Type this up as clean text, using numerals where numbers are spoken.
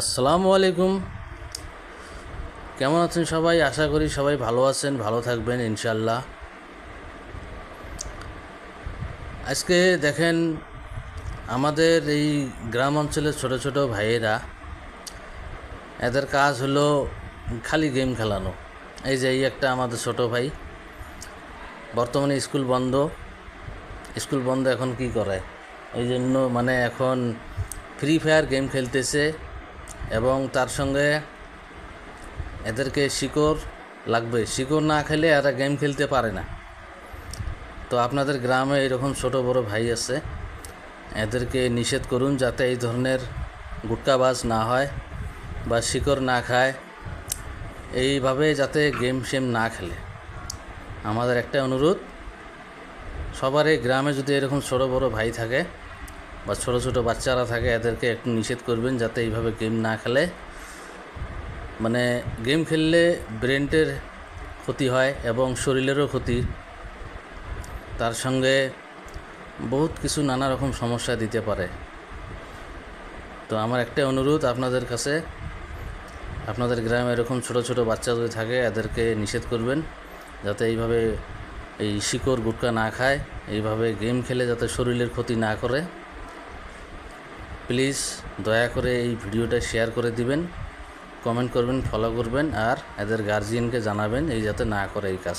আসসালামু আলাইকুম। কেমন আছেন সবাই? আশা করি সবাই ভালো আছেন, ভালো থাকবেন ইনশাল্লাহ। আজকে দেখেন, আমাদের এই গ্রাম অঞ্চলের ছোট ছোট ভাইয়েরা, এদের কাজ হলো খালি গেম খেলানো। এই যে এই একটা আমাদের ছোট ভাই, বর্তমানে স্কুল বন্ধ এখন কি করে, এই জন্য মানে এখন ফ্রি ফায়ার গেম খেলতেছে এবং তার সঙ্গে এদেরকে শিকড় লাগবে। শিকড় না খেলে এরা গেম খেলতে পারে না। তো আপনাদের গ্রামে এরকম ছোট বড় ভাই আছে, এদেরকে নিষেধ করুন যাতে এই ধরনের গুটকাবাজ না হয় বা শিকড় না খায়, এইভাবে যাতে গেম শেম না খেলে। আমাদের একটা অনুরোধ, সবারই গ্রামে যদি এরকম ছোট বড় ভাই থাকে বা ছোট ছোট বাচ্চারা থাকে, এদেরকে একটু নিষেধ করবেন যাতে এইভাবে গেম না খেলে। মানে গেম খেললে ব্রেনের ক্ষতি হয় এবং শরীরেরও ক্ষতি, তার সঙ্গে বহুত কিছু নানা রকম সমস্যা দিতে পারে। তো আমার একটা অনুরোধ আপনাদের কাছে, আপনাদের গ্রামে এরকম ছোট ছোট বাচ্চা যদি থাকে, এদেরকে নিষেধ করবেন যাতে এইভাবে এই শিকড় গুটকা না খায়, এইভাবে গেম খেলে যাতে শরীরের ক্ষতি না করে। প্লিজ দয়া করে এই ভিডিওটা শেয়ার করে দিবেন, কমেন্ট করবেন, ফলো করবেন, আর এদের গার্জিয়ানকে জানাবেন এই যাতে না করে এই কাজ।